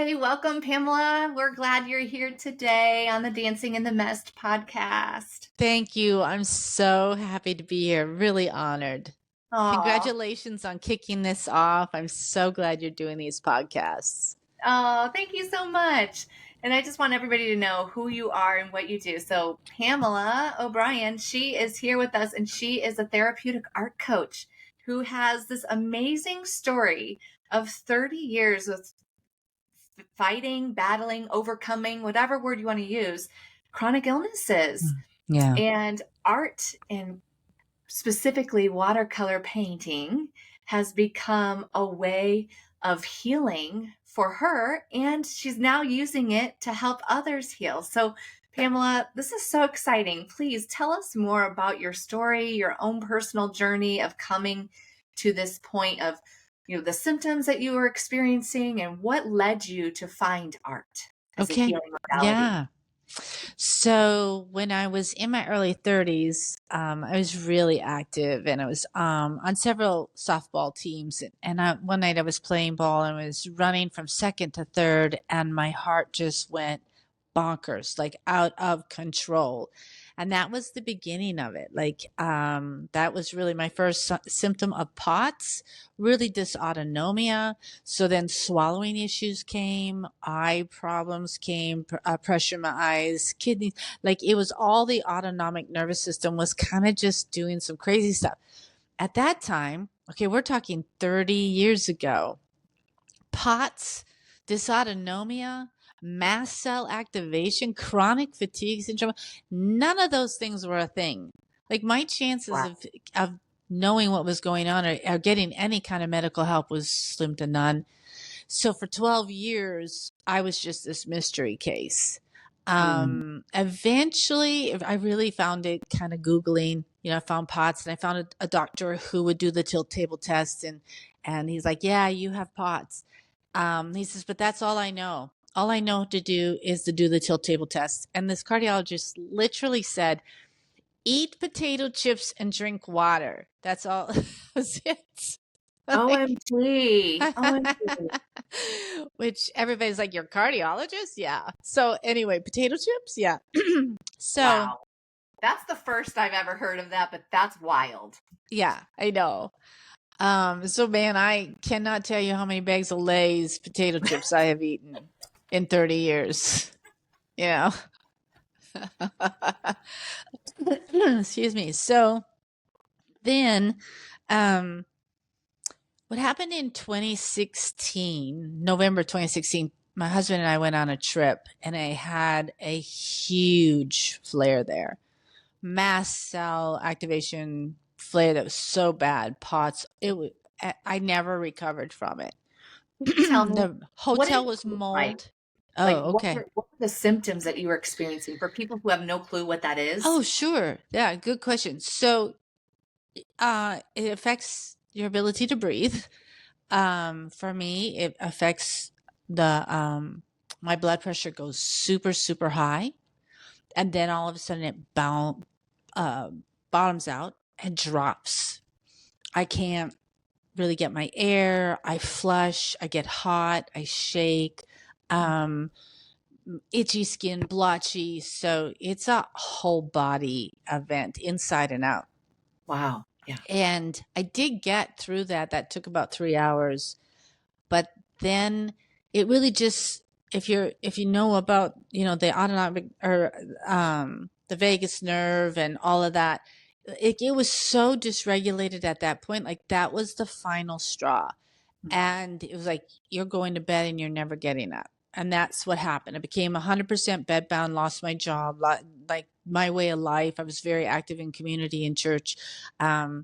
Hi, welcome, Pamela. We're glad you're here today on the Dancing in the Mist podcast. Thank you. I'm so happy to be here. Really honored. Oh, Congratulations on kicking this off. I'm so glad you're doing these podcasts. thank you so much. And I just want everybody to know who you are and what you do. So, Pamela O'Brien, she is here with us, and she is a therapeutic art coach who has this amazing story of 30 years of fighting, battling, overcoming, whatever word you want to use, chronic illnesses. Yeah. And art, and specifically watercolor painting, has become a way of healing for her, and she's now using it to help others heal. So, Pamela, this is so exciting. Please tell us more about your story, your own personal journey of coming to this point of, the symptoms that you were experiencing and what led you to find art as a Okay. healing modality. Yeah. So when I was in my early 30s, I was really active, and I was on several softball teams. And one night I was playing ball and I was running from second to third, and my heart just went bonkers, like out of control. And that was the beginning of it. That was really my first symptom of POTS, really dysautonomia. So then swallowing issues came, eye problems came, pressure in my eyes, kidneys. Like, it was all the autonomic nervous system was kind of just doing some crazy stuff. At that time, okay, we're talking 30 years ago, POTS, dysautonomia, mast cell activation, chronic fatigue syndrome, none of those things were a thing. Like, my chances Wow. of knowing what was going on, or getting any kind of medical help, was slim to none. So for 12 years, I was just this mystery case. Eventually, I really found it kind of Googling, I found POTS, and I found a doctor who would do the tilt table test, and he's like, yeah, you have POTS. He says, but that's all I know. All I know to do is to do the tilt table test. And this cardiologist literally said, eat potato chips and drink water. That's all. That was it. OMG. OMG. Which everybody's like, you're a cardiologist? Yeah. So anyway, potato chips? Yeah. So, Wow. That's the first I've ever heard of that, but that's wild. yeah, I know. So man, I cannot tell you how many bags of Lay's potato chips I have eaten in 30 years. Excuse me. So then, what happened in 2016, November 2016, my husband and I went on a trip, and I had a huge flare there. Mast cell activation flare that was so bad, POTS. I never recovered from it. Could you tell me The what hotel it was looked like? mold. Like, Oh, okay. what were the symptoms that you were experiencing for people who have no clue what that is? Oh, sure. Yeah, good question. So, it affects your ability to breathe. For me, it affects my blood pressure goes super, super high. And then all of a sudden it bottoms out and drops. I can't really get my air. I flush. I get hot. I shake. Itchy skin, blotchy. So it's a whole body event, inside and out. Wow. Yeah. And I did get through that. That took about 3 hours. But then it really just, if you know about, the autonomic, or the vagus nerve and all of that, it was so dysregulated at that point. Like, that was the final straw. And it was like, you're going to bed and you're never getting up. And that's what happened. I became 100% bedbound, lost my job, like my way of life. I was very active in community and church. Yeah,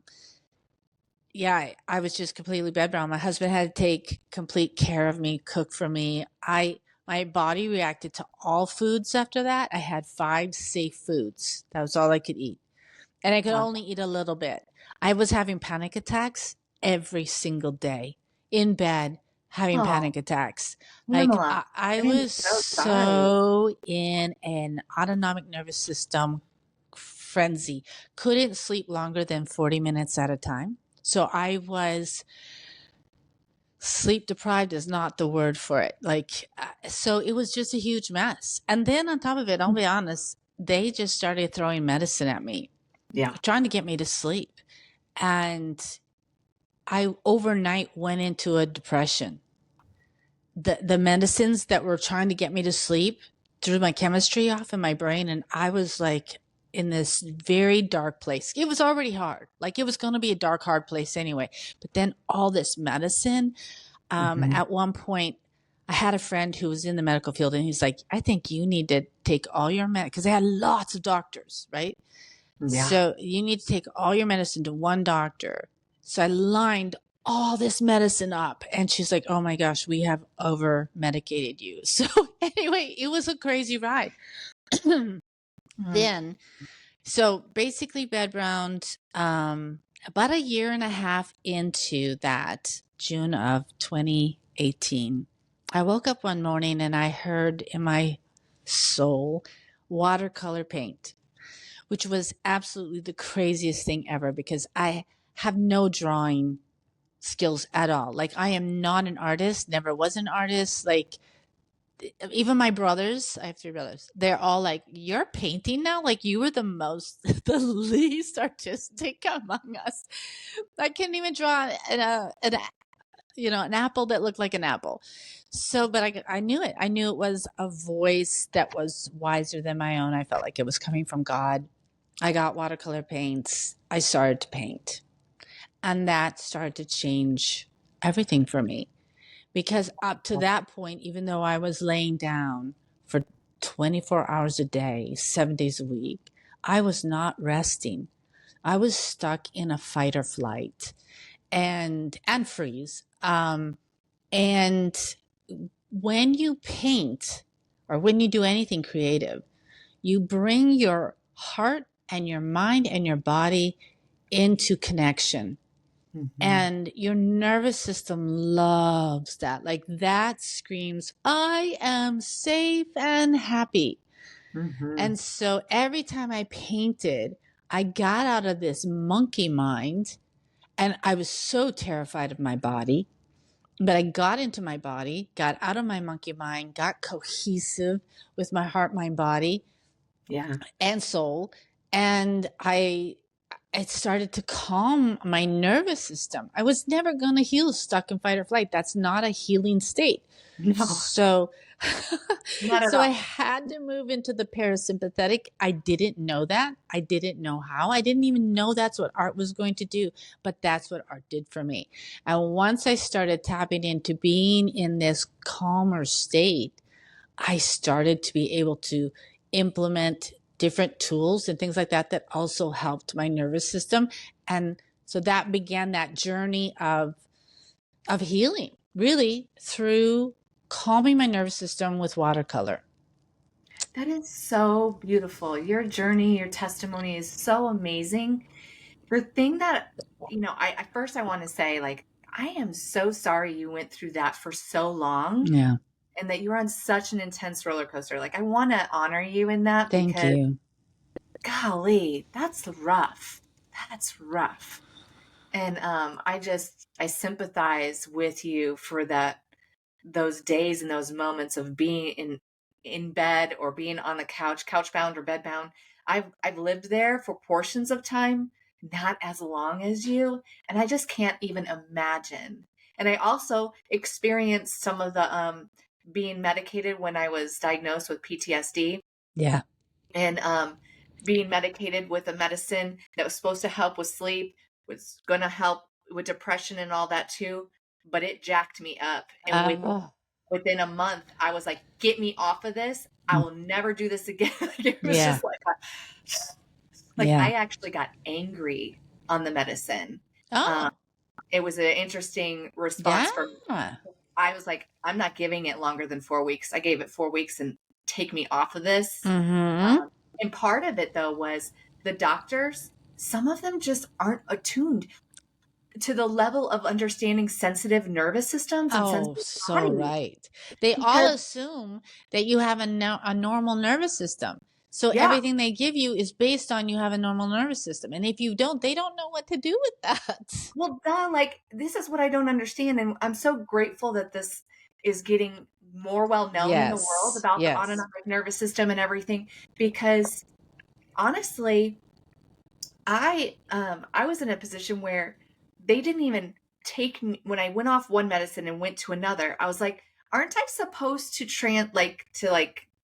I was just completely bedbound. My husband had to take complete care of me, cook for me. My body reacted to all foods after that. I had 5 safe foods. That was all I could eat. And I could Wow. only eat a little bit. I was having panic attacks every single day, in bed, having Oh, panic attacks. Like, Pamela, I I am was so sorry. so in an autonomic nervous system frenzy. Couldn't sleep longer than 40 minutes at a time. So I was sleep deprived is not the word for it. Like, so it was just a huge mess. And then on top of it, I'll be honest, they just started throwing medicine at me, Yeah. trying to get me to sleep. And I overnight went into a depression. The medicines that were trying to get me to sleep threw my chemistry off in my brain, and I was like in this very dark place. It was already hard. Like, it was going to be a dark, hard place anyway. But then all this medicine, Mhm. at one point, I had a friend who was in the medical field, and he's like, I think you need to take all your because they had lots of doctors, right? Yeah. So you need to take all your medicine to one doctor. So I lined all this medicine up, and she's like, oh my gosh, we have over medicated you. So anyway, it was a crazy ride. Mm. Then, so basically bed bound, about a year and a half into that, June of 2018, I woke up one morning and I heard in my soul watercolor paint, which was absolutely the craziest thing ever because I have no drawing skills at all. Like, I am not an artist, never was an artist. Like, even my brothers, I have three brothers, they're all like, you're painting now? Like, you were the most, the least artistic among us. I couldn't even draw an apple that looked like an apple. So, but I knew it. I knew it was a voice that was wiser than my own. I felt like it was coming from God. I got watercolor paints. I started to paint. And that started to change everything for me. Because up to that point, even though I was laying down for 24 hours a day, 7 days a week, I was not resting. I was stuck in a fight or flight and freeze. And when you paint or when you do anything creative, you bring your heart and your mind and your body into connection. Mhm. And your nervous system loves that. Like, that screams, I am safe and happy. Mhm. And so every time I painted, I got out of this monkey mind, and I was so terrified of my body. But I got into my body, got out of my monkey mind, got cohesive with my heart, mind, body, Yeah. and soul. And it started to calm my nervous system. I was never going to heal stuck in fight or flight. That's not a healing state. No, So, not at so I all. had to move into the parasympathetic. I didn't know that. I didn't know how. I didn't even know that's what art was going to do, but that's what art did for me. And once I started tapping into being in this calmer state, I started to be able to implement different tools and things like that that also helped my nervous system. And so that began that journey of healing, really, through calming my nervous system with watercolor. That is so beautiful. Your journey, your testimony is so amazing. The thing that, I at first I want to say, like, I am so sorry you went through that for so long Yeah. and that you're on such an intense roller coaster. Like, I want to honor you in that Thank because, you. golly, that's rough. That's rough. And I sympathize with you for those days and those moments of being in bed or being on the couch bound or bed bound. I've lived there for portions of time, not as long as you, and I just can't even imagine. And I also experienced some of the being medicated when I was diagnosed with PTSD, Yeah. and being medicated with a medicine that was supposed to help with sleep, was going to help with depression and all that too, but it jacked me up. And Oh, within a month, I was like, get me off of this. I will never do this again. It was yeah. just like Yeah. I actually got angry on the medicine. Um, Oh, it was an interesting yeah. response from, I was like, I'm not giving it longer than 4 weeks. I gave it 4 weeks and take me off of this. Mm-hmm. And part of it, though, was the doctors, some of them just aren't attuned to the level of understanding sensitive nervous systems and Oh, sensitive so bodies. right. They all Because, assume that you have a normal nervous system. So Yeah. everything they give you is based on you have a normal nervous system. And if you don't, they don't know what to do with that. Well, like, this is what I don't understand, and I'm so grateful that this is getting more well known in the world Yes. about the Yes. autonomic nervous system and everything, because honestly, I was in a position where they didn't even take me when I went off one medicine and went to another. I was like, aren't I supposed to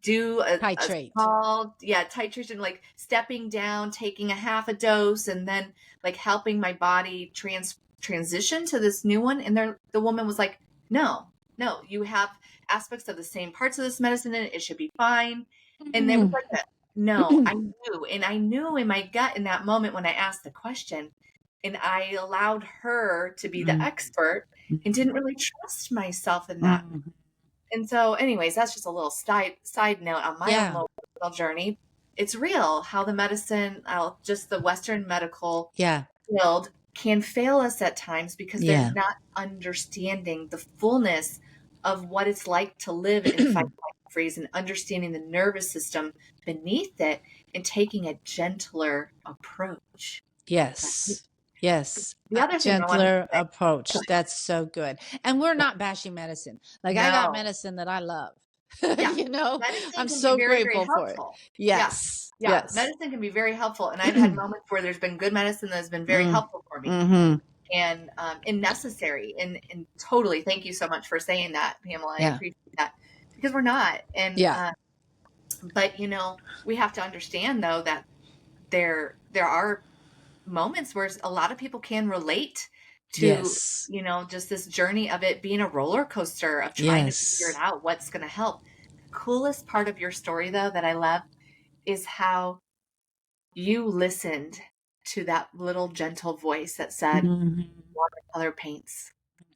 do a Titrate. small, titration, like stepping down, taking a half a dose, and then like helping my body transition to this new one? And the woman was like, no, you have aspects of the same parts of this medicine in it. It should be fine. And it was Mm. like no, I knew, and I knew in my gut in that moment when I asked the question, and I allowed her to be the Mm. expert and didn't really trust myself in that. Mm. And so, anyways, that's just a little side note on my own Yeah. little personal journey. It's real how the medicine, just the Western medical Yeah. field can fail us at times because they're Yeah. not understanding the fullness of what it's like to live in fight, flight, freeze, and understanding the nervous system beneath it and taking a gentler approach. Yes. Yes. The A other thing I wanted to gentler say, approach. That's so good. And we're not bashing medicine. Like I got no, medicine that I love. yeah, You know, medicine I'm can be so very, very grateful for it. helpful. Yeah, Yes. yeah, Yes. medicine can be very helpful. And I've had moments where there's been good medicine that has been very Mm. helpful for me. Mm-hmm. And necessary and totally thank you so much for saying that, Pamela. I Yeah. appreciate that because we're not. And Yeah. but we have to understand though that there are moments where a lot of people can relate to Yes. just this journey of it being a roller coaster of trying to figure it Yes. out what's going to help. Coolest part of your story though that I love is how you listened to that little gentle voice that said Mhm. watercolor paints.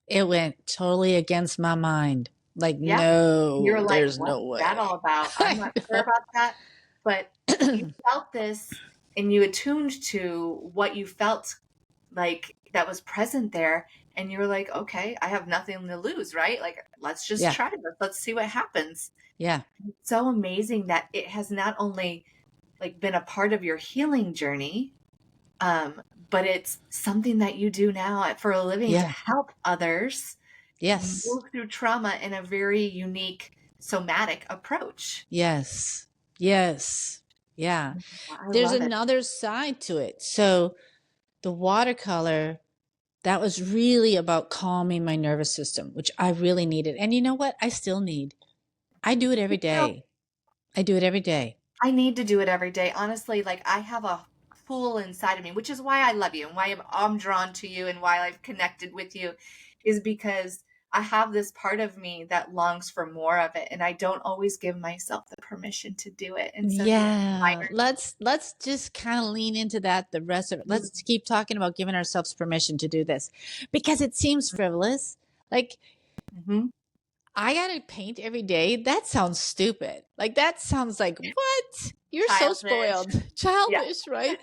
It went totally against my mind. Like, Yeah. You're no, like, there's "What's no that way. all about? I'm I not sure know. about that." But you felt this and you attuned to what you felt like that was present there, and you were like, "Okay, I have nothing to lose, right? Like, let's just Yeah. try this. Let's see what happens." Yeah. It's so amazing that it has not only like been a part of your healing journey, but it's something that you do now for a living to Yeah. help others Yes. move through trauma in a very unique somatic approach. Yes. Yes. Yeah. I There's love it. another side to it. So the watercolor, that was really about calming my nervous system, which I really needed. And you know what? I still need. I do it every You know, day. I do it every day. I need to do it every day. Honestly, like I have a pool inside of me, which is why I love you and why I'm drawn to you and why I've connected with you is because I have this part of me that longs for more of it. And I don't always give myself the permission to do it. And so you Yeah, inspired let's just kind of lean into that the rest of it. me. Let's keep talking about giving ourselves permission to do this because it seems frivolous. Like Mm-hmm. I gotta paint every day. That sounds stupid. Like that sounds like what? You're so Childish. spoiled, Yeah. childish, right?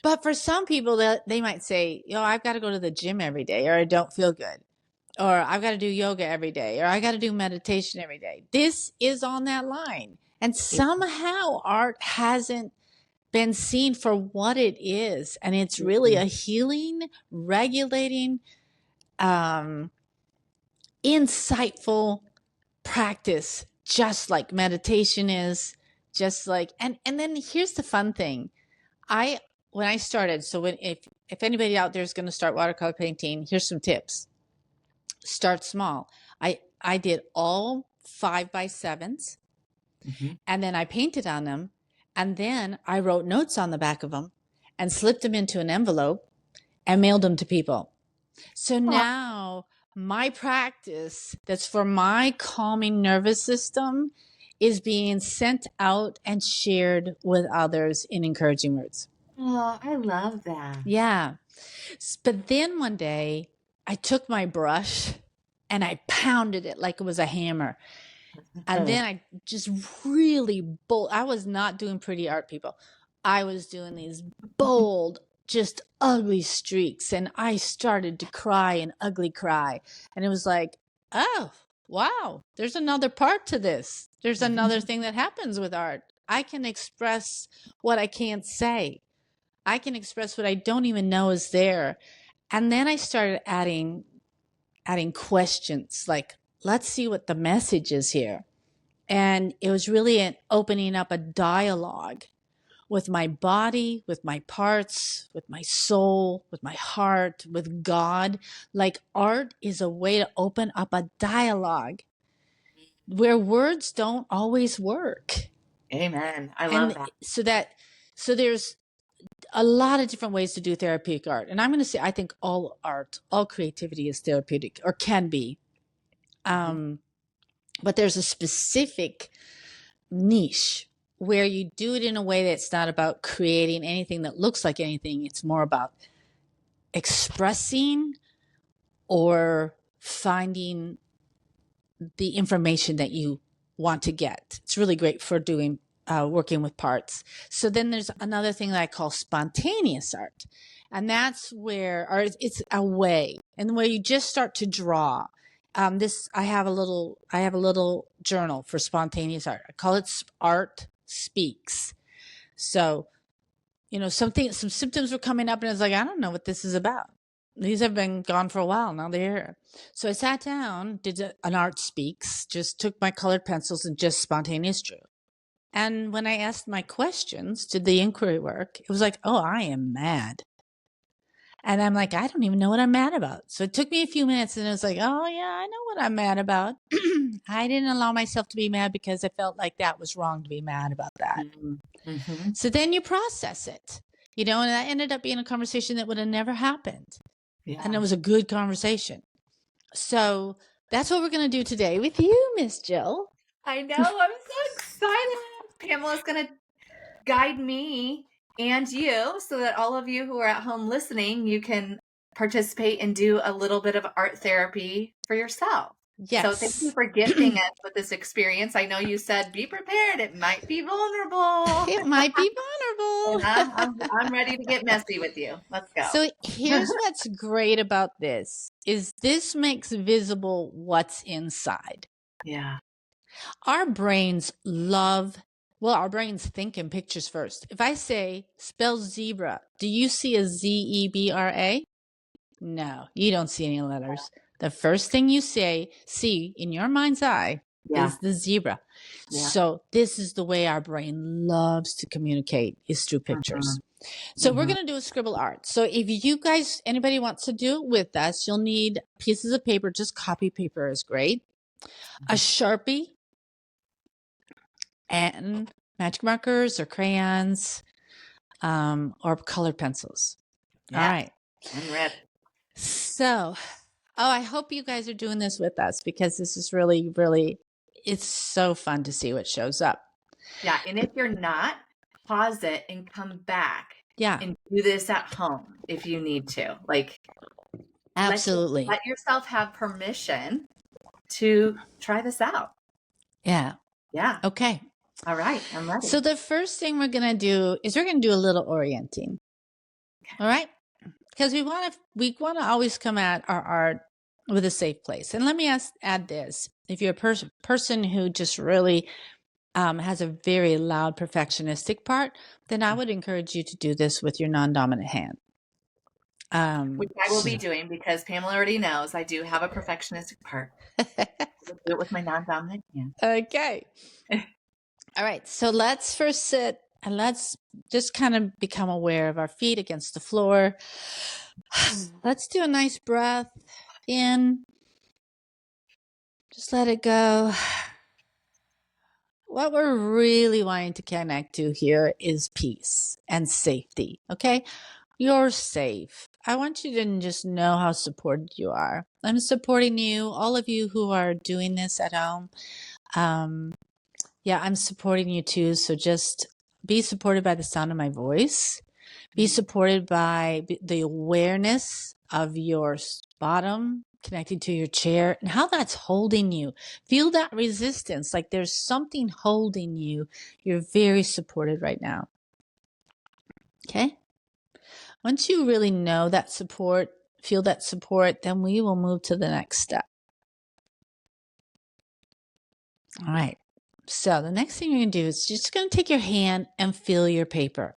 But for some people, that they might say, I've got to go to the gym every day, or I don't feel good, or I've got to do yoga every day, or I got to do meditation every day. This is on that line, and somehow art hasn't been seen for what it is, and it's really a healing, regulating, um, insightful practice, just like meditation is. Just like, and then here's the fun thing. When I started, so if anybody out there is going to start watercolor painting, here's some tips. Start small. I did all 5x7s, Mm-hmm. and then I painted on them, and then I wrote notes on the back of them and slipped them into an envelope and mailed them to people. So now my practice that's for my calming nervous system is being sent out and shared with others in encouraging words. Oh, I love that. Yeah. But then one day I took my brush and I pounded it like it was a hammer. And then I just really bold. I was not doing pretty art, people. I was doing these bold, just ugly streaks. And I started to cry an ugly cry. And it was like, oh, wow, there's another part to this. There's another thing that happens with art. I can express what I can't say. I can express what I don't even know is there. And then I started adding questions like, let's see what the message is here. And it was really an opening up a dialogue with my body, with my parts, with my soul, with my heart, with God. Like art is a way to open up a dialogue where words don't always work. Amen. I love And that. so there's a lot of different ways to do therapeutic art. And I'm going to say, I think all art, all creativity is therapeutic or can be. But there's a specific niche where you do it in a way that's not about creating anything that looks like anything. It's more about expressing or finding the information that you want to get. It's really great for doing working with parts. So then there's another thing that I call spontaneous art. And that's where, or it's a way, and where you just start to draw. I have a little journal for spontaneous art. I call it Art Speaks. So, some symptoms were coming up, and I was like, I don't know what this is about. These have been gone for a while. Now they're here. So I sat down, did an Art Speaks, just took my colored pencils and just spontaneous drew. And when I asked my questions, did the inquiry work? It was like, oh, I am mad. And I'm like, I don't even know what I'm mad about. So it took me a few minutes, and it was like, oh, yeah, I know what I'm mad about. I didn't allow myself to be mad because I felt like that was wrong to be mad about that. Mm-hmm. So then you process it, and that ended up being a conversation that would have never happened. Yeah. And it was a good conversation. So that's what we're going to do today with you, Miss Jill. I know. I'm so excited. Pamela's going to guide me and you so that all of you who are at home listening, you can participate and do a little bit of art therapy for yourself. Yes. So thank you for gifting us with this experience. I know you said be prepared. It might be vulnerable. It might be vulnerable. I'm ready to get messy with you. Let's go. So here's what's great about this is this makes visible what's inside. Yeah. Our brains our brains think in pictures first. If I say spell zebra, do you see a Z-E-B-R-A? No, you don't see any letters. The first thing you see in your mind's eye is the zebra. Yeah. So this is the way our brain loves to communicate, is through pictures. So we're going to do a scribble art. So if you guys, anybody wants to do it with us, you'll need pieces of paper. Just copy paper is great. A Sharpie and magic markers or crayons or colored pencils. Yeah. All right. I'm ready. So, I hope you guys are doing this with us because this is really, really, it's so fun to see what shows up. Yeah. And if you're not, pause it and come back. Yeah. And do this at home if you need to. Absolutely. Let yourself have permission to try this out. Yeah. Yeah. Okay. All right. I'm ready. So the first thing we're going to do is we're going to do a little orienting. Okay. All right. Because we want to always come at our art with a safe place. And let me add this. If you're a person who just really has a very loud perfectionistic part, then I would encourage you to do this with your non-dominant hand. Which I will be doing because Pamela already knows I do have a perfectionistic part. I'll do it with my non-dominant hand. Okay. All right. So let's first sit and let's just kind of become aware of our feet against the floor. Let's do a nice breath in. Just let it go. What we're really wanting to connect to here is peace and safety. Okay. You're safe. I want you to just know how supported you are. I'm supporting you, all of you who are doing this at home. I'm supporting you too. So just be supported by the sound of my voice. Be supported by the awareness of your bottom connecting to your chair and how that's holding you. Feel that resistance, like there's something holding you. You're very supported right now. Okay? Once you really know that support, feel that support, then we will move to the next step. All right. So the next thing you're going to do is just going to take your hand and feel your paper.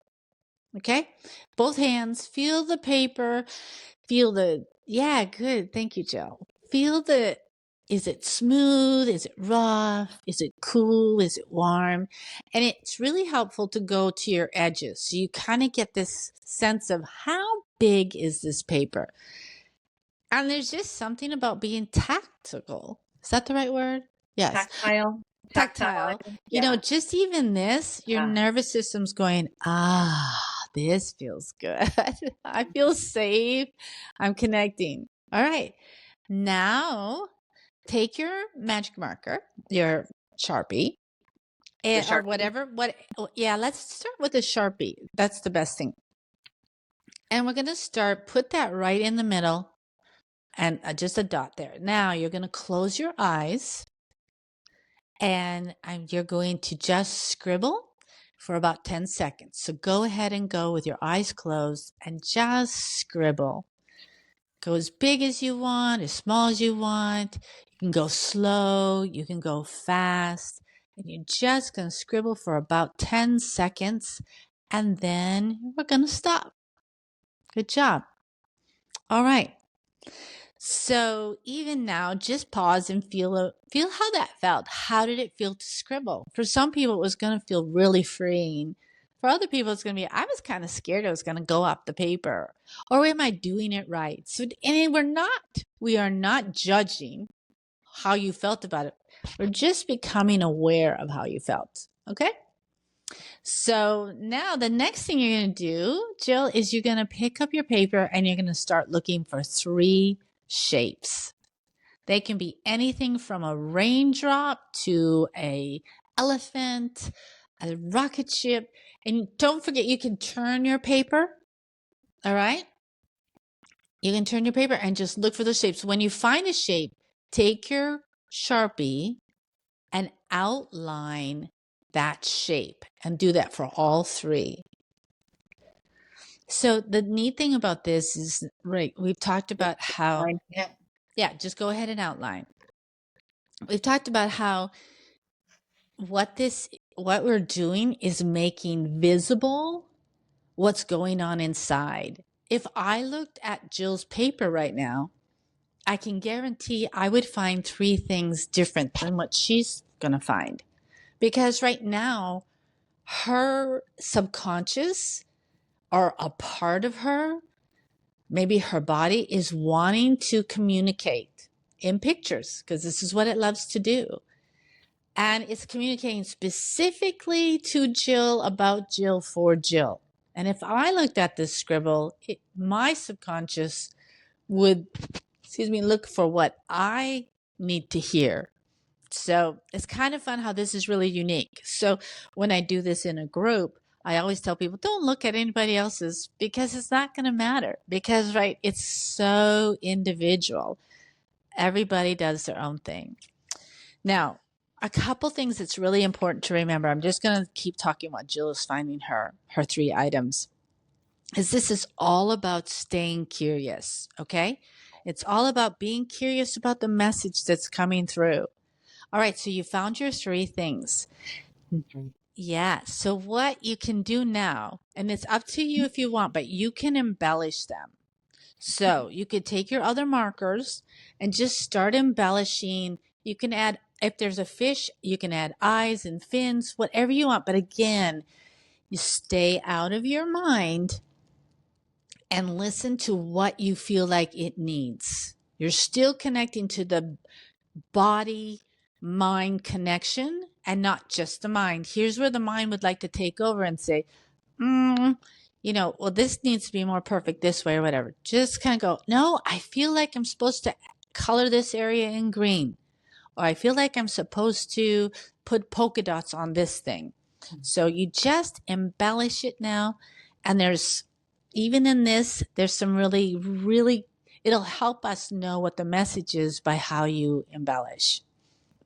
Okay? Both hands, feel the paper, yeah, good. Thank you, Jill. Is it smooth? Is it rough? Is it cool? Is it warm? And it's really helpful to go to your edges. So you kind of get this sense of how big is this paper? And there's just something about being tactical. Is that the right word? Yes. Tactile. Yeah. Just even this, your nervous system's going, this feels good. I feel safe. I'm connecting. All right. Now take your magic marker, your Sharpie, or whatever. Let's start with a Sharpie. That's the best thing. And we're going to put that right in the middle and just a dot there. Now you're going to close your eyes and you're going to just scribble for about 10 seconds. So go ahead and go with your eyes closed and just scribble. Go as big as you want, as small as you want. You can go slow, you can go fast. And you're just going to scribble for about 10 seconds and then we're going to stop. Good job. All right. So even now, just pause and feel how that felt. How did it feel to scribble? For some people, it was going to feel really freeing. For other people, it's going to be, I was kind of scared it was going to go off the paper. Or am I doing it right? So, and we are not judging how you felt about it. We're just becoming aware of how you felt. Okay? So now the next thing you're going to do, Jill, is you're going to pick up your paper and you're going to start looking for 3 shapes. They can be anything from a raindrop to a elephant, a rocket ship. And don't forget, you can turn your paper. All right? You can turn your paper and just look for the shapes. When you find a shape, take your Sharpie and outline that shape and do that for all 3. So the neat thing about this is, right, we've talked about how, just go ahead and outline. We've talked about how what we're doing is making visible what's going on inside. If I looked at Jill's paper right now, I can guarantee I would find 3 things different than what she's going to find. Because right now, her subconscious or a part of her, maybe her body, is wanting to communicate in pictures because this is what it loves to do. And it's communicating specifically to Jill, about Jill, for Jill. And if I looked at this scribble, my subconscious would, look for what I need to hear. So it's kind of fun how this is really unique. So when I do this in a group, I always tell people, don't look at anybody else's because it's not going to matter. Because, right, it's so individual. Everybody does their own thing. Now, a couple things that's really important to remember. I'm just going to keep talking while Jill is finding her 3 items. This is all about staying curious, okay? It's all about being curious about the message that's coming through. All right, so you found your 3 things. Yeah, so what you can do now, and it's up to you if you want, but you can embellish them. So you could take your other markers and just start embellishing. You can add, if there's a fish, you can add eyes and fins, whatever you want. But again, you stay out of your mind and listen to what you feel like it needs. You're still connecting to the body-mind connection and not just the mind. Here's where the mind would like to take over and say, well, this needs to be more perfect this way or whatever. Just kind of go, no, I feel like I'm supposed to color this area in green. Or I feel like I'm supposed to put polka dots on this thing. So you just embellish it now. And even in this, there's some really, really, it'll help us know what the message is by how you embellish.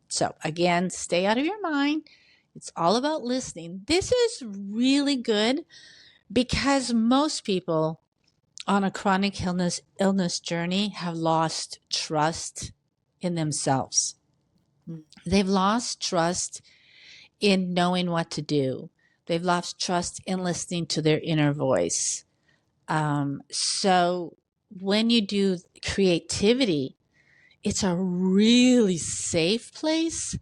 So again, stay out of your mind. It's all about listening. This is really good because most people on a chronic illness journey have lost trust in themselves. They've lost trust in knowing what to do. They've lost trust in listening to their inner voice. So when you do creativity, it's a really safe place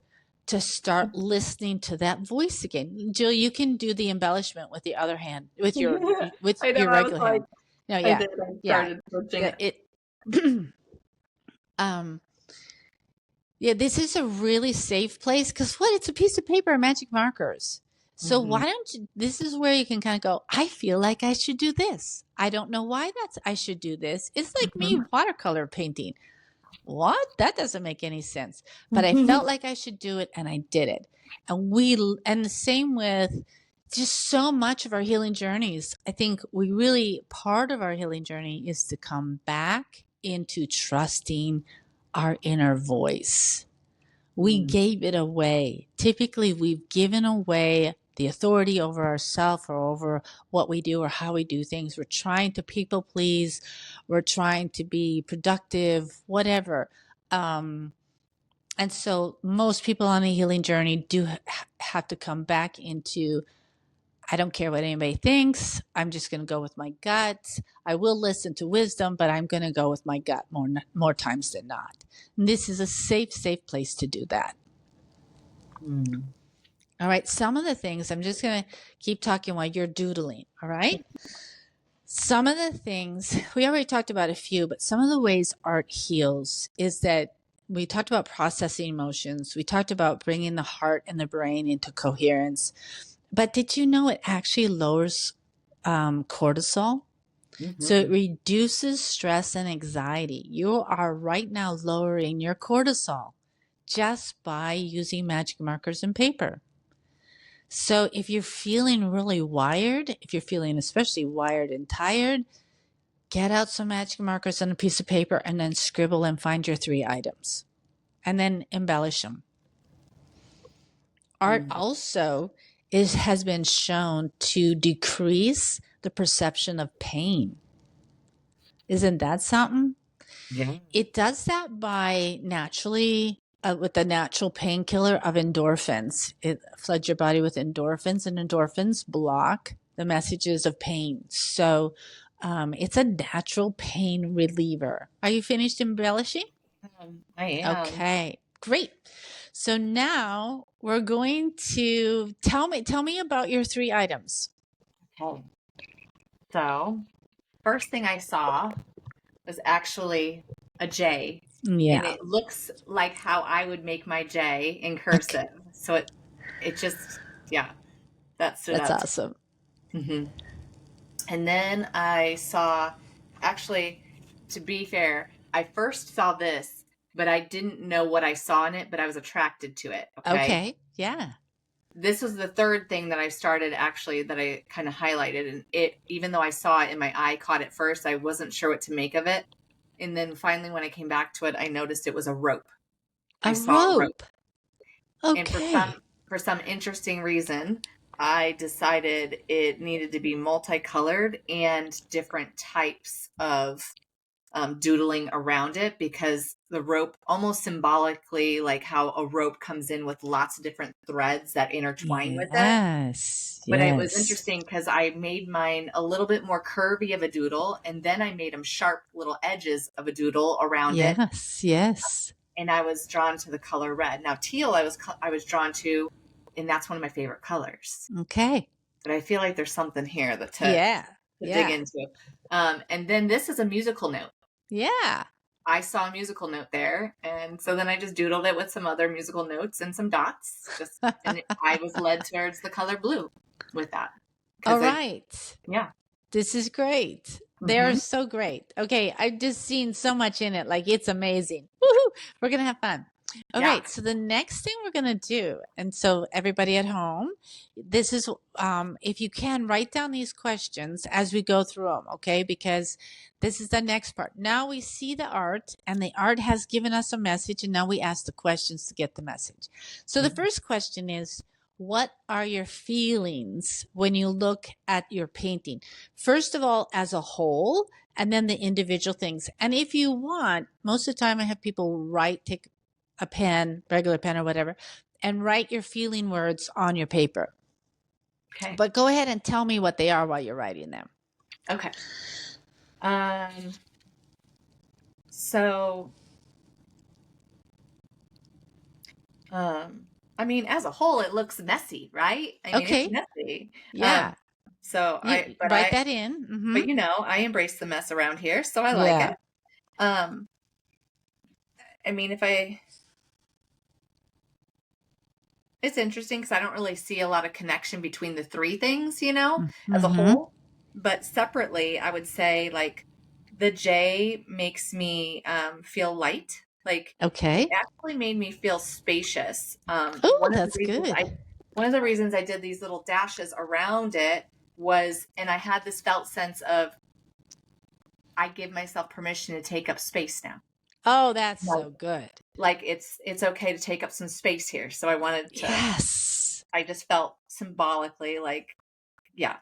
to start listening to that voice again. Jill, you can do the embellishment with the other hand, with your I know. I was regular like, hand. No, I yeah, did. I yeah. started searching it. Um, yeah, this is a really safe place because what? It's a piece of paper and magic markers. So Mhm. why don't you? This is where you can kind of go. I feel like I should do this. I don't know why I should do this. It's like me Mhm. watercolor painting. What? That doesn't make any sense. But I felt like I should do it and I did it. And the same with just so much of our healing journeys. I think part of our healing journey is to come back into trusting our inner voice. We gave it away. Typically, we've given away the authority over ourselves or over what we do or how we do things. We're trying to people please. We're trying to be productive, whatever. And so most people on a healing journey do have to come back into, I don't care what anybody thinks. I'm just going to go with my gut. I will listen to wisdom, but I'm going to go with my gut more times than not. And this is a safe place to do that. All right. Some of the things, I'm just going to keep talking while you're doodling. All right. Some of the things, we already talked about a few, but some of the ways art heals is that we talked about processing emotions. We talked about bringing the heart and the brain into coherence. But did you know it actually lowers cortisol? So it reduces stress and anxiety. You are right now lowering your cortisol just by using magic markers and paper. So if you're feeling really wired, if you're feeling especially wired and tired, get out some magic markers on a piece of paper and then scribble and find your 3 items and then embellish them. Art also has been shown to decrease the perception of pain. Isn't that something? Yeah. It does that by naturally with the natural painkiller of endorphins. It floods your body with endorphins, and endorphins block the messages of pain. So it's a natural pain reliever. Are you finished embellishing? I am. Okay, great. So now we're going to tell me about your 3 items. Okay. So, first thing I saw was actually a J. Yeah. And it looks like how I would make my J in cursive. Okay. So it just, yeah, that stood That's out. Awesome. Mm-hmm. And then I saw, actually, to be fair, I first saw this, but I didn't know what I saw in it, but I was attracted to it. Okay. Yeah. This was the third thing that I started actually that I kind of highlighted. And it, even though I saw it and my eye caught it first, I wasn't sure what to make of it. And then finally, when I came back to it, I noticed it was a rope. I saw a rope. Okay. And for some interesting reason, I decided it needed to be multicolored and different types of doodling around it, because the rope almost symbolically, like how a rope comes in with lots of different threads that intertwine with it. Yes. But it was interesting because I made mine a little bit more curvy of a doodle, and then I made them sharp little edges of a doodle around it. Yes. And I was drawn to the color red. Now teal, I was drawn to, and that's one of my favorite colors. Okay. But I feel like there's something here to dig into. And then this is a musical note. Yeah. I saw a musical note there, and so then I just doodled it with some other musical notes and some dots. And I was led towards the color blue with that. All right. Yeah. This is great. They are so great. Okay, I've just seen so much in it. Like, it's amazing. Woohoo! We're going to have fun. All right, so the next thing we're going to do, and so everybody at home, this is, if you can, write down these questions as we go through them, okay? Because this is the next part. Now we see the art, and the art has given us a message, and now we ask the questions to get the message. So the first question is, what are your feelings when you look at your painting? First of all, as a whole, and then the individual things. And if you want, most of the time I have people take a pen, regular pen or whatever, and write your feeling words on your paper. Okay. But go ahead and tell me what they are while you're writing them. Okay. So, I mean, as a whole, it looks messy, right? I mean, it's Okay. messy. Yeah. So You write that in. Mm-hmm. but I embrace the mess around here, so I like Yeah. it. I mean, it's interesting because I don't really see a lot of connection between the three things, as a Mm-hmm. whole. But separately, I would say like the J makes me feel light. Like it Okay. actually made me feel spacious. Oh, that's good. One of the reasons I did these little dashes around it was, and I had this felt sense of I give myself permission to take up space now. Oh, that's Like, so good. like it's okay to take up some space here. So I wanted to. Yes. I just felt symbolically like, yeah,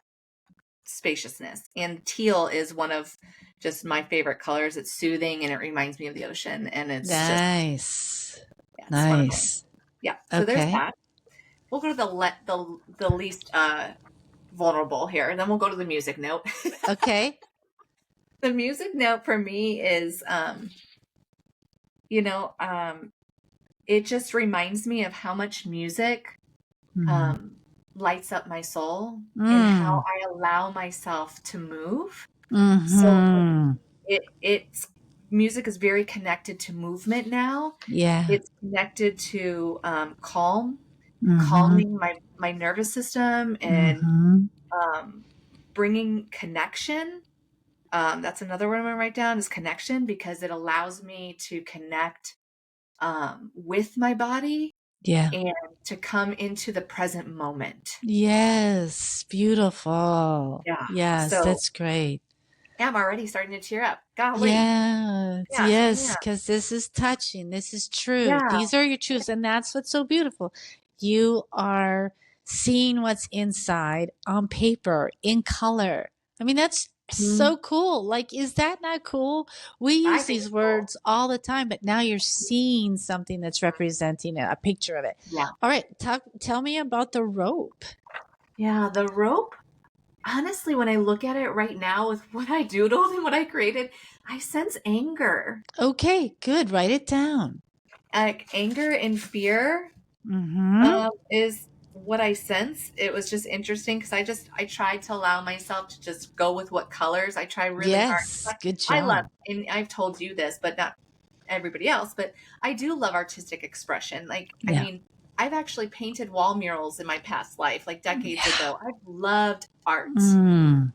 spaciousness. And teal is one of just my favorite colors. It's soothing and it reminds me of the ocean. And it's just, Nice. yeah, it's wonderful. Nice. Yeah. So there's Okay. that. We'll go to the least vulnerable here, and then we'll go to the music note. Okay. The music note for me is, it just reminds me of how much music lights up my soul and how I allow myself to move. So Mm-hmm. it's music is very connected to movement now. Yeah. It's connected to calming my nervous system and bringing connection. That's another word I'm going to write down is connection, because it allows me to connect with my body Yeah. and to come into the present moment. Yes. Beautiful. Yeah. Yes, So that's great. I'm already starting to tear up. Golly. Yes, Yeah. yes, Yeah. because this is touching. This is truth. Yeah. These are your truths. And that's what's so beautiful. You are seeing what's inside on paper, in color. I mean, that's so cool. Like, is that not cool? We I use think these it's cool. words all the time, but now you're seeing something that's representing a picture of it. Yeah. All right. Tell me about the rope. Yeah. The rope. Honestly, when I look at it right now with what I doodled and what I created, I sense anger. Okay, good. Write it down. Anger and fear Mm-hmm. is what I sense. It was just interesting because I tried to allow myself to just go with what colors. I try really hard. Yes, good I love, job. and I've told you this, but not everybody else, but I do love artistic expression. Like, I Yeah. mean, I've actually painted wall murals in my past life, like decades ago. I've loved art. And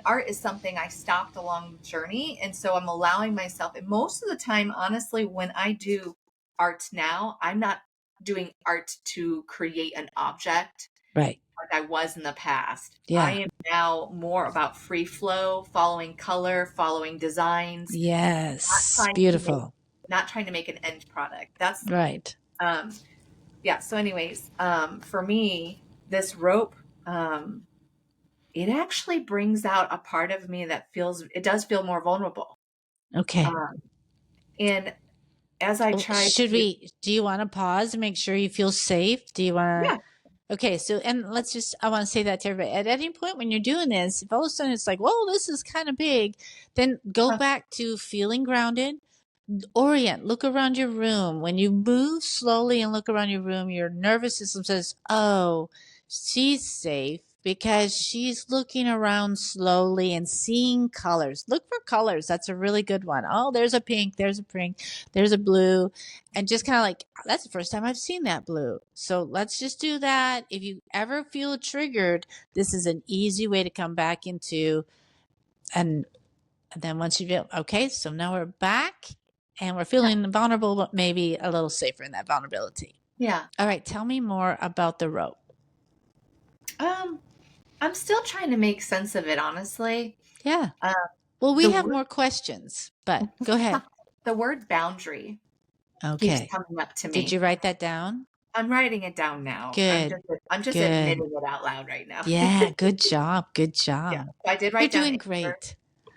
art is something I stopped along the journey. And so I'm allowing myself, and most of the time, honestly, when I do art now, I'm not doing art to create an object Right. like I was in the past. I Yeah. am now more about free flow, following color, following designs, Yes. trying to make, Beautiful. not trying to make an end product. That's, Right. yeah. So anyways, for me, this rope, it actually brings out a part of me that it does feel more vulnerable. Okay. And as I Oh, try to, do you want to pause and make sure you feel safe? Do you want yeah, to? Okay. So, and I want to say that to everybody. At any point when you're doing this, if all of a sudden it's like, whoa, this is kind of big, then go back to feeling grounded. Orient, look around your room. When you move slowly and look around your room, your nervous system says, oh, she's safe because she's looking around slowly and seeing colors. Look for colors. That's a really good one. Oh, there's a pink, there's a there's a blue. And just kind of like, that's the first time I've seen that blue. So let's just do that. If you ever feel triggered, this is an easy way to come back into. And then once you feel, okay, so now we're back and we're feeling vulnerable, but maybe a little safer in that vulnerability. yeah. All right, tell me more about the rope. I'm still trying to make sense of it, honestly. Yeah. Well, we have more questions, but go ahead. The word boundary keeps Okay. coming up to me. Did you write that down? I'm writing it down now. Good. I'm just Good. admitting it out loud right now. Yeah. Good job. Good job. Yeah. I did write You're down doing anger. great.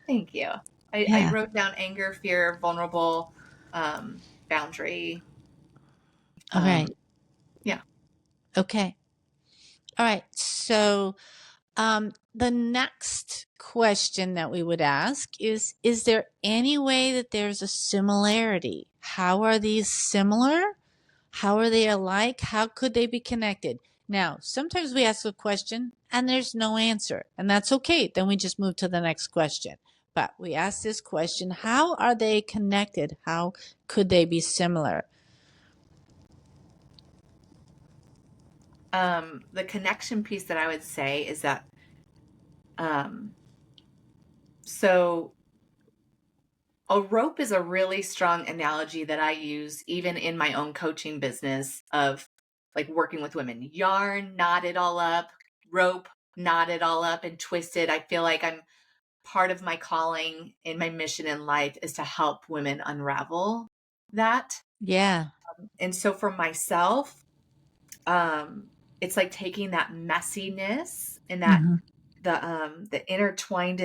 Thank you. I wrote down anger, fear, vulnerable, boundary. All right. Yeah. Okay. All right. So the next question that we would ask is there any way that there's a similarity? How are these similar? How are they alike? How could they be connected? Now, sometimes we ask a question and there's no answer, and that's okay. Then we just move to the next question. But we ask this question, how are they connected? How could they be similar? The connection piece that I would say is that, so a rope is a really strong analogy that I use even in my own coaching business of like working with women. Yarn, knot it all up, rope, knot it all up and twist it. I feel like I'm part of my calling and my mission in life is to help women unravel that. Yeah. And so for myself, it's like taking that messiness and that Mm-hmm. the intertwined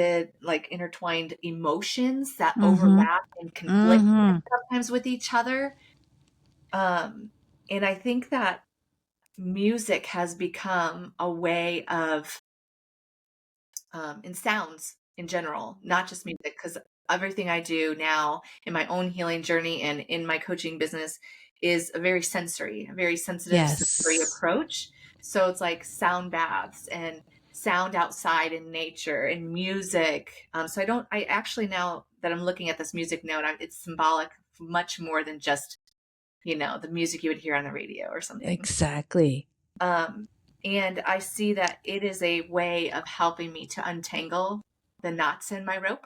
emotions that Mm-hmm. overlap and conflict Mm-hmm. sometimes with each other. And I think that music has become a way of, and sounds in general, not just music, because everything I do now in my own healing journey and in my coaching business is a very sensitive sensory Yes. approach. So it's like sound baths and sound outside in nature and music. So I actually, now that I'm looking at this music note, it's symbolic much more than just, the music you would hear on the radio or something. Exactly. Um, and I see that it is a way of helping me to untangle the knots in my rope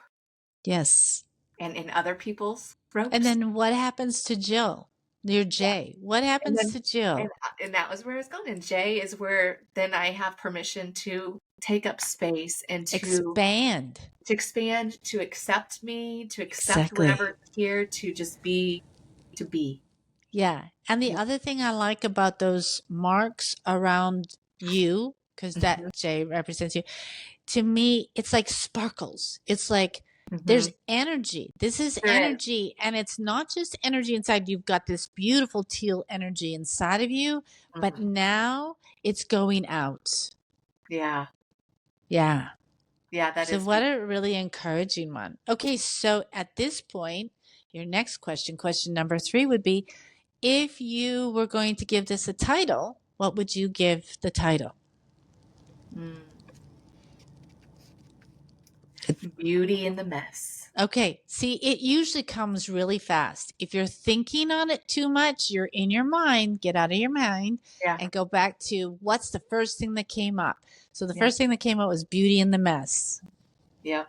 Yes. and in other people's And ropes. then what happens to Jill? Your J. What And happens then, to and, Jill? and that was where it's going. And J is where then I have permission to take up space and Expand. to expand, to accept me, to accept Exactly. whatever's here, to just be, to be. Yeah. And the Yeah. other thing I like about those marks around you, because Mm-hmm. that J represents you, to me, it's like sparkles. It's like there's Mm-hmm. energy. This is There is. energy. And it's not just energy inside. You've got this beautiful teal energy inside of you, but Mm-hmm. now it's going out. Yeah. Yeah. Yeah, that So is what beautiful. a really encouraging one. Okay, so at this point, your next question, question number 3 would be, if you were going to give this a title, what would you give the title? Mm. Beauty in the mess. Okay, see, it usually comes really fast. If you're thinking on it too much, you're in your mind, get out of your mind Yeah. and go back to what's the first thing that came up. So the Yeah. first thing that came up was beauty in the mess. Yeah.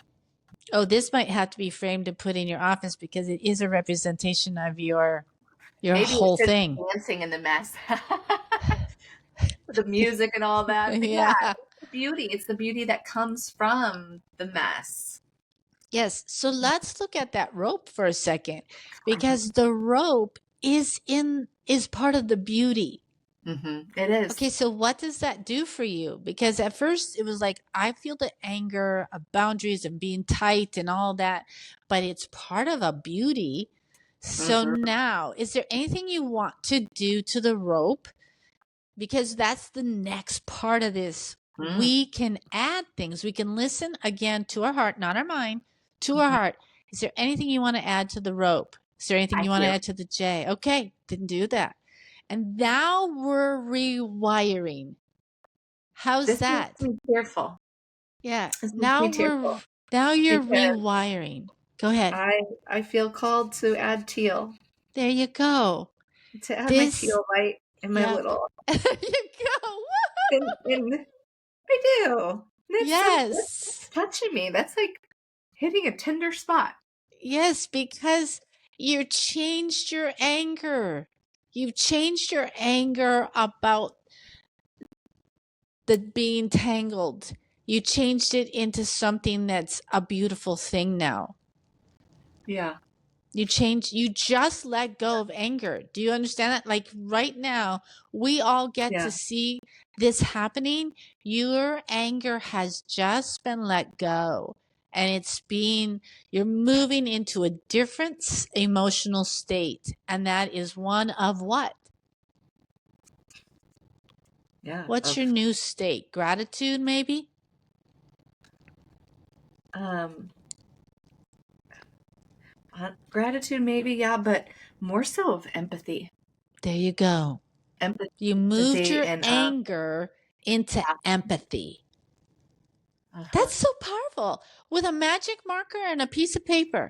Oh, this might have to be framed and put in your office because it is a representation of your Maybe it whole should thing. be dancing in the mess. The music and all that. But yeah, Yeah. it's the beauty. It's the beauty that comes from the mess. Yes. So let's look at that rope for a second Mhm. because the rope is part of the beauty. It is. Okay, so what does that do for you? Because at first it was like I feel the anger of boundaries and being tight and all that, but it's part of a beauty. So Mhm. now, is there anything you want to do to the rope? Because that's the next part of this. Mm. We can add things. We can listen again to our heart, not our mind, to our Mhm. heart. Is there anything you want to add to the rope? Is there anything I you want to do. add to the J? Okay, didn't do that. And now we're rewiring. How's This makes that? me tearful. Yeah. This makes me tearful Now you're because rewiring. Go ahead. I feel called to add teal, There you go. to add my This, teal light in my yeah. little, There you go. and I do. Yes. That's touching me. That's like hitting a tender spot. Yes, because you changed your anger. You've changed your anger about the being tangled. You changed it into something that's a beautiful thing now. Yeah. You just let go of anger. Do you understand that? Like right now, we all get to Yeah. see this happening. Your anger has just been let go. And you're moving into a different emotional state. And that is one of what? Yeah. What's your new state? Gratitude, maybe? Um, Gratitude, maybe, yeah, but more so of empathy. There you go. You moved Empathy your and anger into empathy. uh-huh. That's so powerful. With a magic marker and a piece of paper.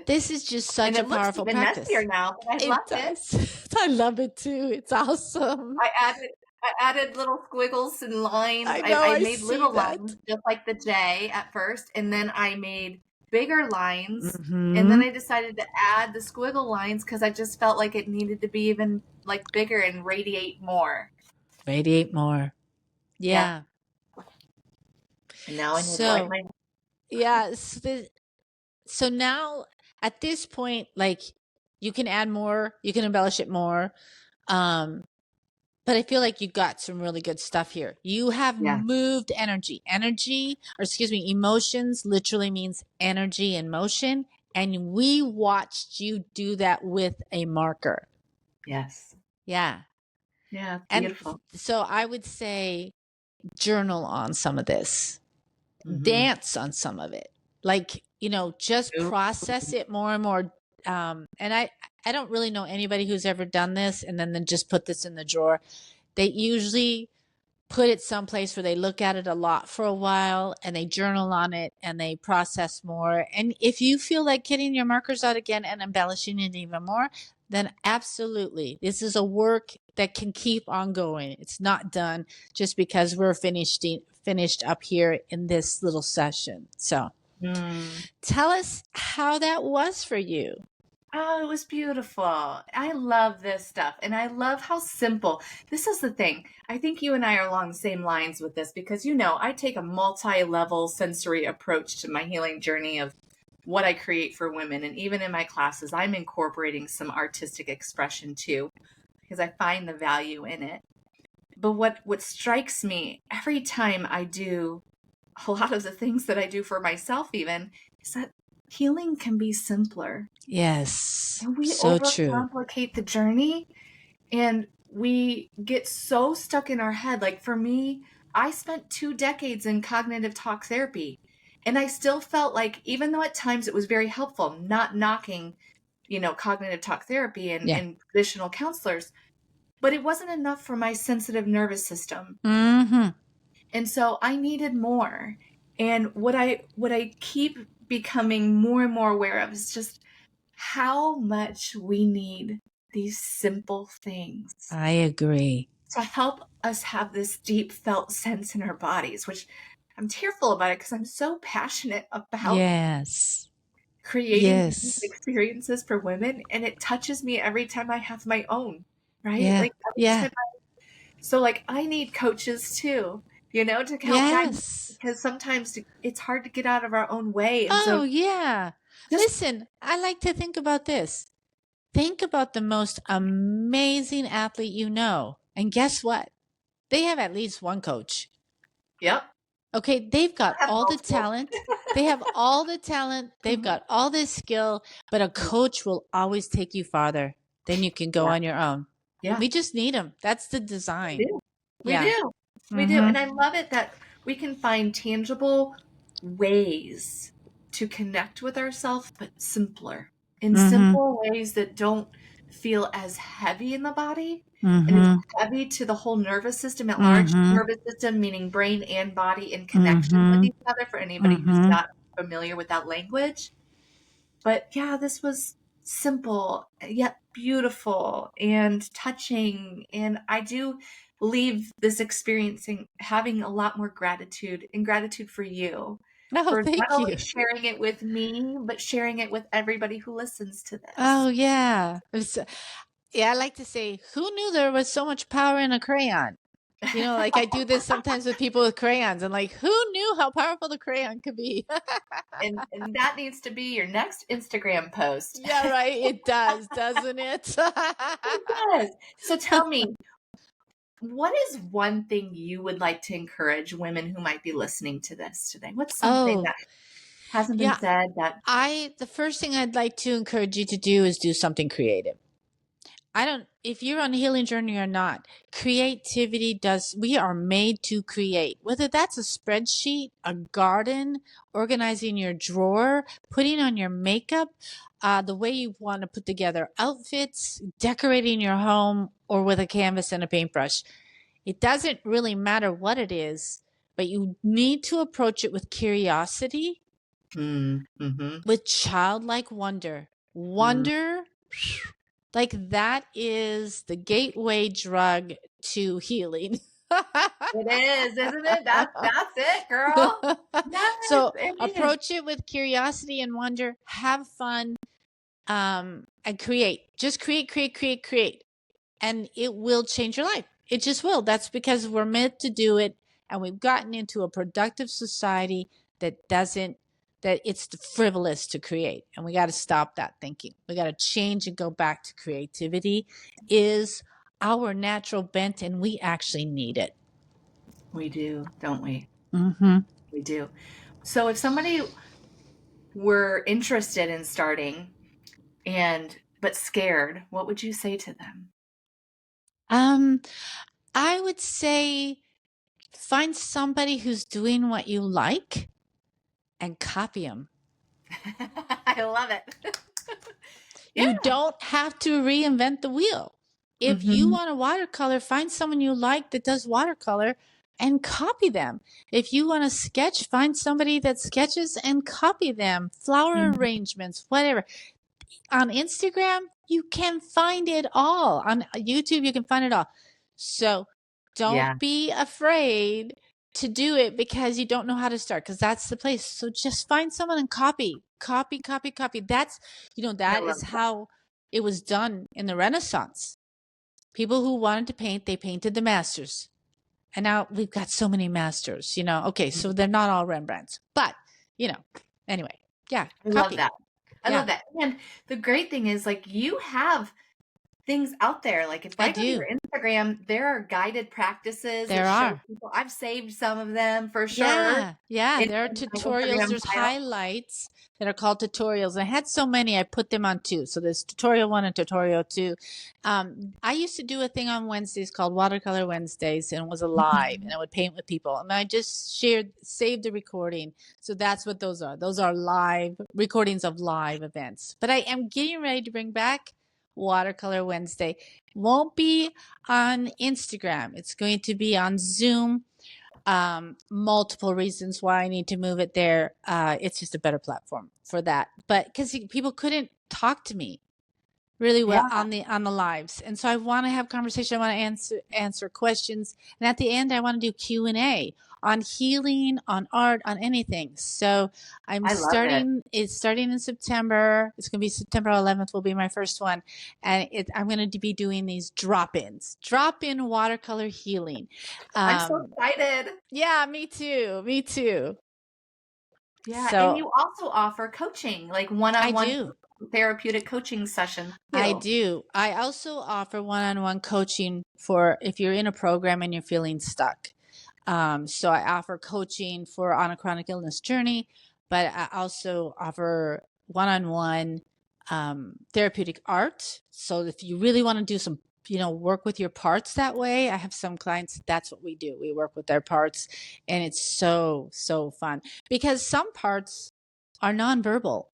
This is just And such a it looks powerful even messier practice. now, but I love It it. does. I love it too. It's awesome. I added little squiggles and lines. I I, know, I I made see little that. lines just like the J at first, and then I made bigger lines, and then Mm-hmm. I decided to add the squiggle lines because I just felt like it needed to be even like bigger and radiate more. Radiate more. Yeah. Yeah. And now I need to light So, my yeah. So now at this point, like you can add more, you can embellish it more. Um, but I feel like you got some really good stuff here. You have yeah. moved energy. Energy, or excuse me, emotions literally means energy and motion. And we watched you do that with a marker. Yes. Yeah. Yeah. And Beautiful. so I would say journal on some of this, Mm-hmm. dance on some of it. Like, just process it more and more. And I don't really know anybody who's ever done this and then just put this in the drawer. They usually put it someplace where they look at it a lot for a while and they journal on it and they process more. And if you feel like getting your markers out again and embellishing it even more, then absolutely. This is a work that can keep on going. It's not done just because we're finished up here in this little session. So Mm. tell us how that was for you. Oh, it was beautiful. I love this stuff. And I love how simple. This is the thing. I think you and I are along the same lines with this because, I take a multi-level sensory approach to my healing journey of what I create for women. And even in my classes, I'm incorporating some artistic expression too, because I find the value in it. But what strikes me every time I do a lot of the things that I do for myself even is that healing can be simpler. Yes, And we so true. overcomplicate the journey and we get so stuck in our head. Like for me, I spent 2 decades in cognitive talk therapy. And I still felt like, even though at times it was very helpful, not knocking, cognitive talk therapy and, Yeah. and traditional counselors, but it wasn't enough for my sensitive nervous system. Mm-hmm. And so I needed more. And what I keep becoming more and more aware of is just how much we need these simple things I agree. to help us have this deep felt sense in our bodies, which I'm tearful about it because I'm so passionate about Yes. creating these Yes. experiences for women. And it touches me every time I have my own, right? Yeah. Like every Yeah. time. So like I need coaches too, to help guide me Yes. because sometimes it's hard to get out of our own way. And Oh, so yeah. just, Listen, I like to think about this. Think about the most amazing athlete you know. And guess what? They have at least one coach. yep, Okay. They've I got have all the multiple. talent. They have all the talent. They've Mhm. got all this skill, but a coach will always take you farther than you can go Yeah, on your own. yeah. We just need them. That's the We design. do. We Yeah. do. We do. And Mm-hmm. I love it that we can find tangible ways to connect with ourselves, but simpler, in Mm-hmm. simple ways that don't feel as heavy in the body and as Mm-hmm. heavy to the whole nervous system at large. Mm-hmm. Nervous system meaning brain and body in connection with Mm-hmm. each other for anybody who's Mm-hmm. not familiar with that language. But yeah, this was simple yet beautiful and touching. And I do leave this experiencing having a lot more gratitude and gratitude for you Oh, for not thank only you. sharing it with me, but sharing it with everybody who listens to this. Oh, yeah. Yeah, I like to say, who knew there was so much power in a crayon? Like I do this sometimes with people with crayons and like, who knew how powerful the crayon could be? And that needs to be your next Instagram post. Yeah, right. It does, doesn't it? It does. So tell me, what is one thing you would like to encourage women who might be listening to this today? What's something Oh, that hasn't been yeah. said that The first thing I'd like to encourage you to do is do something creative. if you're on a healing journey or not, creativity we are made to create, whether that's a spreadsheet, a garden, organizing your drawer, putting on your makeup, the way you want to put together outfits, decorating your home, or with a canvas and a paintbrush. It doesn't really matter what it is, but you need to approach it with curiosity, Mm-hmm. with childlike wonder. Wonder, like that is the gateway drug to healing. It is, isn't it? That's it, girl. Yes, So it is. approach it with curiosity and wonder, have fun, and create. Just create, and it will change your life. It just will. That's because we're meant to do it, and we've gotten into a productive society that doesn't, that it's frivolous to create, and we got to stop that thinking. We got to change and go back to creativity is our natural bent, and we actually need it. We do, don't we? Mm-hmm. We do. So if somebody were interested in starting but scared, what would you say to them? I would say find somebody who's doing what you like and copy them. I love it. You Yeah. don't have to reinvent the wheel. If you want a watercolor, find someone you like that does watercolor and copy them. If you want to sketch, find somebody that sketches and copy them. Flower Mhm. arrangements, whatever. On Instagram, you can find it all. On YouTube, you can find it all. So don't Yeah, be afraid to do it because you don't know how to start, because that's the place. So just find someone and copy. That's, I that love is that. how it was done in the Renaissance. People who wanted to paint, they painted the masters. And now we've got so many masters, Okay, so they're not all Rembrandts. But, anyway, yeah, I love copy. that. I Yeah, love that. And the great thing is, like, you have things out there. Like, if I I go to do. your Instagram, there are guided practices that There show are. people. I've saved some of them for sure Yeah, there are in my tutorials. Instagram There's file. highlights that are called tutorials. I had so many, I put them on two. So there's tutorial 1 and tutorial 2. I used to do a thing on Wednesdays called Watercolor Wednesdays, and it was a live, and I would paint with people. And I just saved the recording. So that's what those are. Those are live recordings of live events. But I am getting ready to bring back Watercolor Wednesday. Won't be on Instagram. It's going to be on Zoom. Multiple reasons why I need to move it there. It's just a better platform for that. But because people couldn't talk to me really well Yeah, on the lives, and so I want to have conversation. I want to answer questions, and at the end, I want to do Q&A on healing, on art, on anything. So I love it. It's starting in September. It's going to be September 11th. Will be my first one, and I'm going to be doing these drop-in watercolor healing. I'm so excited. Yeah, me too. Me too. Yeah, and So you also offer coaching, like I one-on-one do. therapeutic coaching session I too. do. I also offer one-on-one coaching for if you're in a program and you're feeling stuck. So I offer coaching for on a chronic illness journey, but I also offer one-on-one therapeutic art. So if you really want to do some, work with your parts that way, I have some clients, that's what we do. We work with their parts, and it's so, so fun because some parts are nonverbal.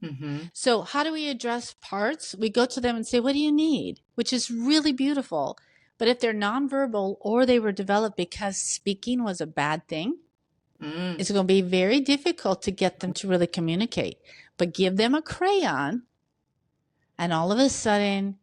Mm-hmm. So how do we address parts? We go to them and say, what do you need? Which is really beautiful. But if they're nonverbal or they were developed because speaking was a bad thing, Mm. it's going to be very difficult to get them to really communicate. But give them a crayon, and all of a sudden,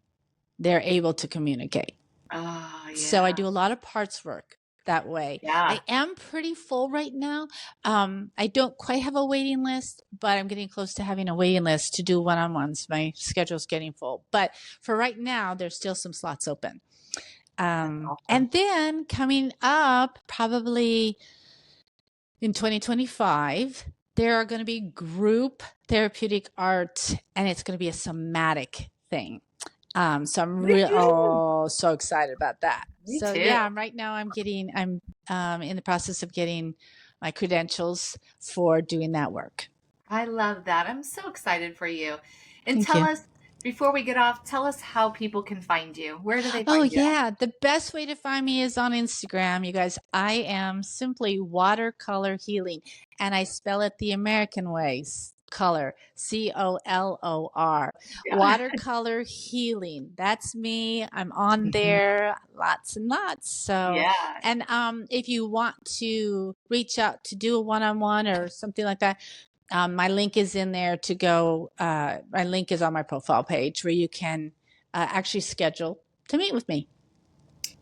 they're able to communicate. Oh, So I yeah. do a lot of parts work that way. Yeah. I am pretty full right now. I don't quite have a waiting list, but I'm getting close to having a waiting list to do one-on-ones. My schedule's getting full. But for right now, there's still some slots open. That's awesome. And then coming up, probably in 2025, there are going to be group therapeutic art, and it's going to be a somatic thing. So I'm really so excited about that. Me So too. yeah, right now I'm in the process of getting my credentials for doing that work. I love that. I'm so excited for you. And Thank tell you. us, Before we get off, tell us how people can find you. Where do they Oh, find you at? yeah. The best way to find me is on Instagram, you guys. I am simply watercolor healing, and I spell it the American way. Color, COLOR. Yeah. Watercolor healing. That's me. I'm on Mhm. there lots and lots. So, Yeah. and if you want to reach out to do a one-on-one or something like that, my link is in there to go. My link is on my profile page where you can actually schedule to meet with me.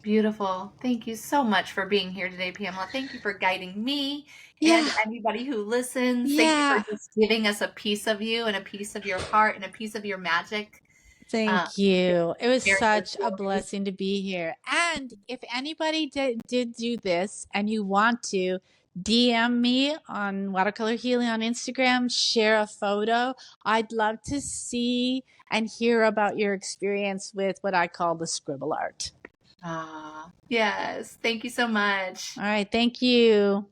Beautiful. Thank you so much for being here today, Pamela. Thank you for guiding me and Yeah, anybody who listens. Thank you for yeah. just giving us a piece of you and a piece of your heart and a piece of your magic. Um, Thank you. It was Sharing your such a stories. blessing to be here. And if anybody did do this and you want to, DM me on Watercolor Healing on Instagram, share a photo. I'd love to see and hear about your experience with what I call the scribble art. Ah, yes. Thank you so much. All right. Thank you.